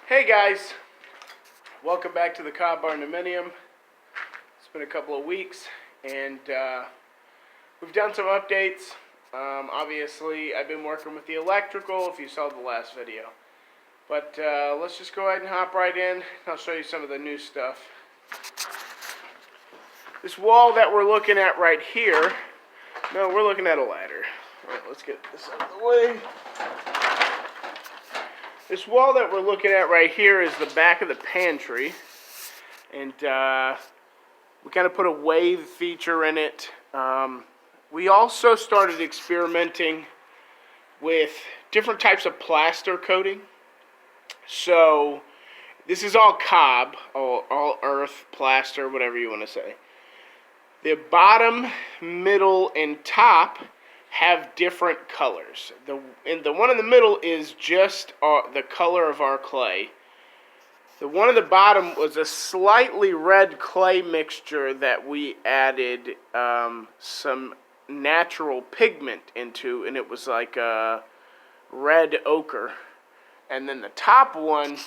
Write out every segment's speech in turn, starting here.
Hey guys, welcome back to the Cob Barndominium. It's been a couple of weeks and we've done some updates. Obviously, I've been working with the electrical if you saw the last video. But let's just go ahead and hop right in. I'll show you some of the new stuff. This wall that we're looking at right here, no, we're looking at a ladder. All right, let's get this out of the way. This wall that we're looking at right here is the back of the pantry, and we kind of put a wave feature in it. We also started experimenting with different types of plaster coating. So this is all Cob, all earth, plaster, whatever you want to say. The bottom, middle, and top have different colors. The one in the middle is just the color of our clay. The one at the bottom was a slightly red clay mixture that we added some natural pigment into, and it was like a red ochre. And then the top one,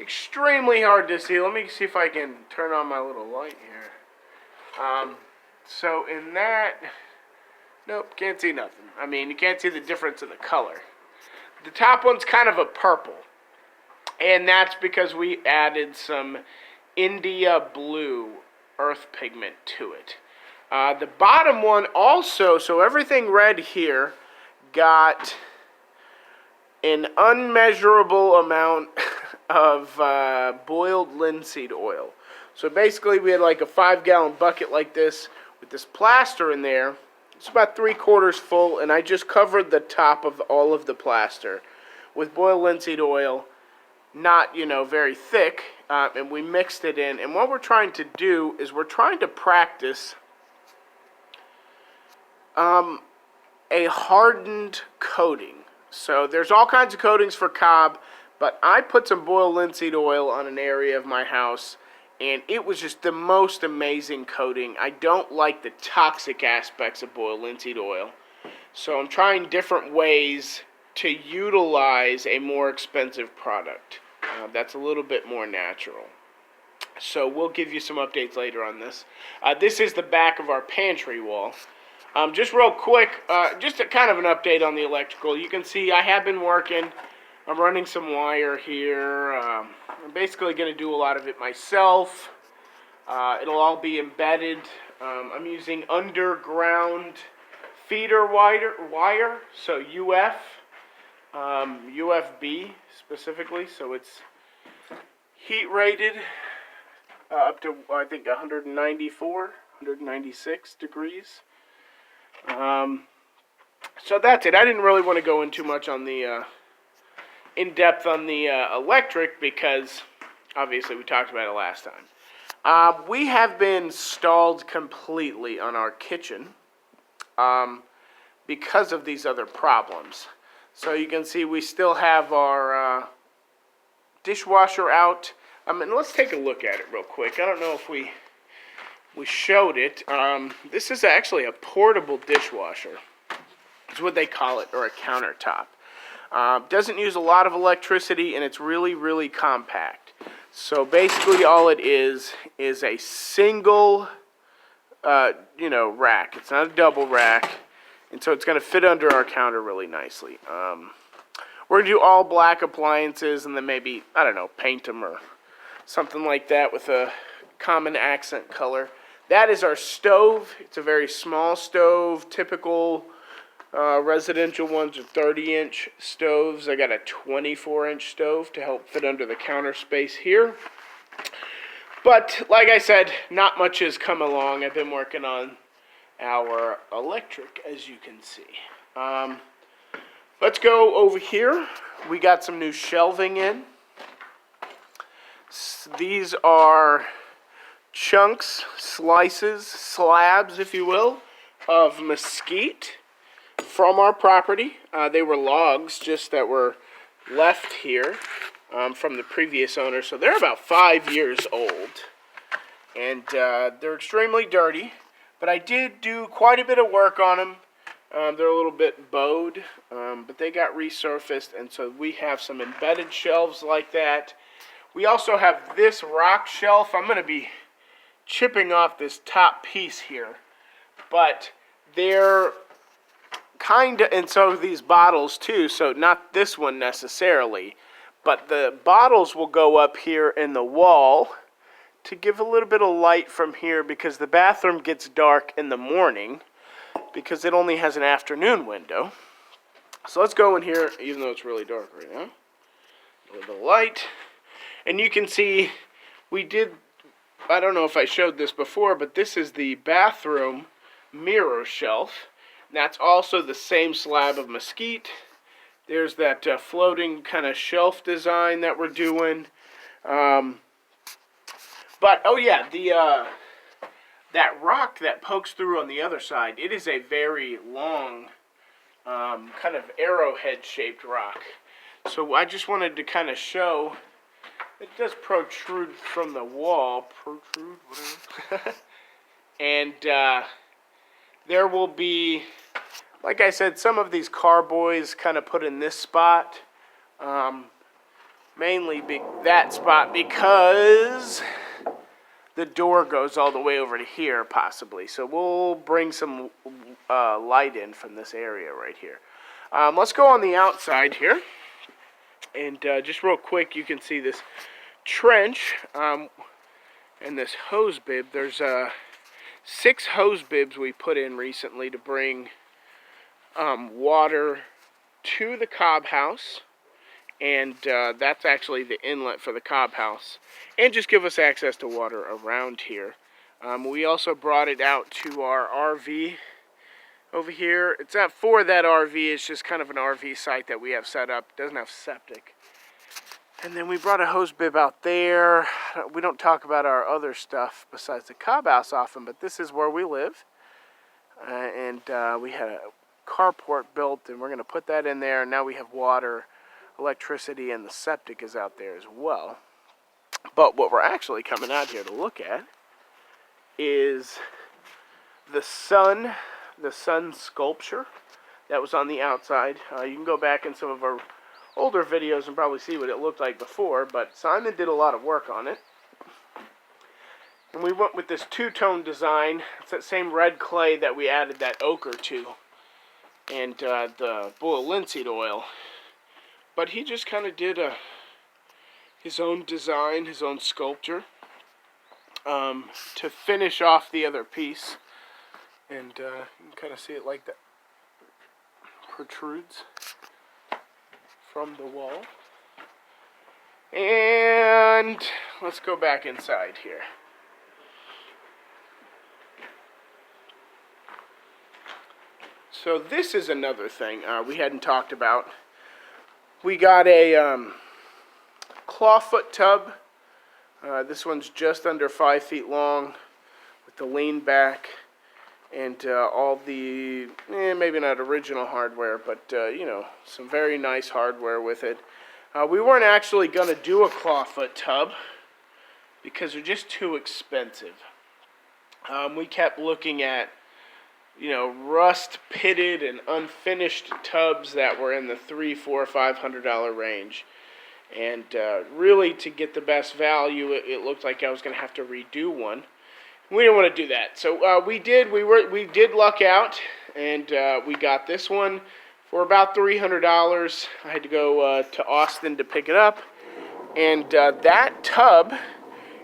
extremely hard to see. Let me see if I can turn on my little light here. So in that, nope, can't see nothing. I mean, you can't see the difference in the color. The top one's kind of a purple. And that's because we added some India blue earth pigment to it. The bottom one also, so everything red here got an unmeasurable amount of boiled linseed oil. So basically we had like a 5-gallon bucket like this with this plaster in there. It's about 3/4 full, and I just covered the top of all of the plaster with boiled linseed oil, not, very thick, and we mixed it in. And what we're trying to do is we're trying to practice a hardened coating. So there's all kinds of coatings for Cob, but I put some boiled linseed oil on an area of my house, and it was just the most amazing coating. I don't like the toxic aspects of boiled linseed oil, so I'm trying different ways to utilize a more expensive product that's a little bit more natural. So we'll give you some updates later on this. This is the back of our pantry wall. Just real quick, just kind of an update on the electrical. You can see I have been working. I'm running some wire here. I'm basically going to do a lot of it myself. It'll all be embedded. I'm using underground feeder wire, so UFB specifically, so it's heat rated up to, I think, 196 degrees. So that's it. I didn't really want to go in too much on the in depth on the electric because obviously we talked about it last time. We have been stalled completely on our kitchen because of these other problems. So you can see we still have our dishwasher out. And let's take a look at it real quick. I don't know if we showed it. This is actually a portable dishwasher. It's what they call it, or a countertop. Doesn't use a lot of electricity, and it's really, really compact. So basically all it is a single, rack. It's not a double rack, and so it's going to fit under our counter really nicely. We're going to do all black appliances and then maybe, I don't know, paint them or something like that with a common accent color. That is our stove. It's a very small stove. Typical residential ones are 30-inch stoves. I got a 24-inch stove to help fit under the counter space here. But like I said, not much has come along. I've been working on our electric, as you can see. Let's go over here. We got some new shelving in. These are chunks, slices, slabs, if you will, of mesquite from our property. They were logs just that were left here from the previous owner. So they're about 5 years old. And they're extremely dirty. But I did do quite a bit of work on them. They're a little bit bowed, but they got resurfaced. And so we have some embedded shelves like that. We also have this rock shelf. I'm going to be chipping off this top piece here, but they're kind of, and so these bottles too, so not this one necessarily, but the bottles will go up here in the wall to give a little bit of light from here, because the bathroom gets dark in the morning because it only has an afternoon window. So let's go in here, even though it's really dark right now. A little bit of light. And you can see we did, I don't know if I showed this before, but this is the bathroom mirror shelf. And that's also the same slab of mesquite. There's that floating kind of shelf design that we're doing. But, oh yeah, that rock that pokes through on the other side, it is a very long, kind of arrowhead-shaped rock. So I just wanted to kind of show, it does protrude from the wall, whatever. And there will be, like I said, some of these carboys kind of put in this spot. Mainly that spot, because the door goes all the way over to here, possibly. So we'll bring some light in from this area right here. Let's go on the outside here. And just real quick, you can see this trench and this hose bib. There's 6 hose bibs we put in recently to bring water to the Cob house. And that's actually the inlet for the Cob house, and just give us access to water around here. We also brought it out to our RV over here. It's not for that RV, it's just kind of an RV site that we have set up. It doesn't have septic. And then we brought a hose bib out there. We don't talk about our other stuff besides the Cob house often, but this is where we live. And we had a carport built, and we're going to put that in there, and now we have water, electricity, and the septic is out there as well. But what we're actually coming out here to look at is the sun sculpture that was on the outside. You can go back in some of our older videos and probably see what it looked like before, but Simon did a lot of work on it. And we went with this two-tone design. It's that same red clay that we added that ochre to, and the bull linseed oil. But he just kind of did his own design, his own sculpture, to finish off the other piece. And you can kind of see it like that. Protrudes from the wall. And let's go back inside here. So this is another thing we hadn't talked about. We got a clawfoot tub. This one's just under 5 feet long with the lean back and all the, maybe not original hardware, but some very nice hardware with it. We weren't actually going to do a clawfoot tub because they're just too expensive. We kept looking at rust pitted and unfinished tubs that were in the $300, $400, $500 range. And really, to get the best value, it looked like I was going to have to redo one. We didn't want to do that, so we did luck out, and we got this one for about $300. I had to go to Austin to pick it up, and that tub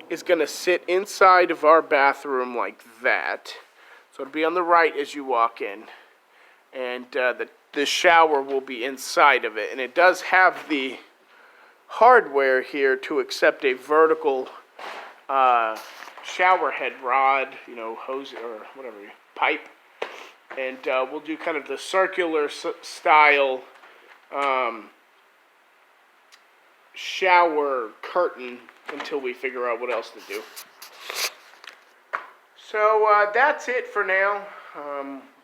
is going to sit inside of our bathroom like that. So it'll be on the right as you walk in, and the shower will be inside of it. And it does have the hardware here to accept a vertical shower head rod, hose or whatever, pipe. And we'll do kind of the circular style shower curtain until we figure out what else to do. So that's it for now.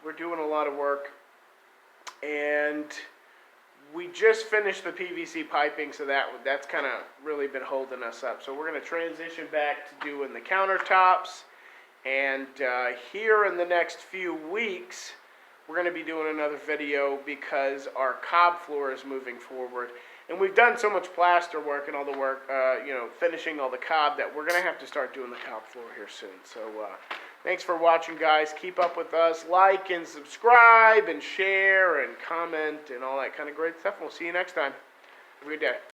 We're doing a lot of work, and we just finished the PVC piping, so that's kind of really been holding us up. So we're going to transition back to doing the countertops, and here in the next few weeks, we're going to be doing another video because our Cob floor is moving forward. And we've done so much plaster work and all the work, you know, finishing all the cob, that we're going to have to start doing the cob floor here soon. So thanks for watching, guys. Keep up with us. Like and subscribe and share and comment and all that kind of great stuff. We'll see you next time. Have a good day.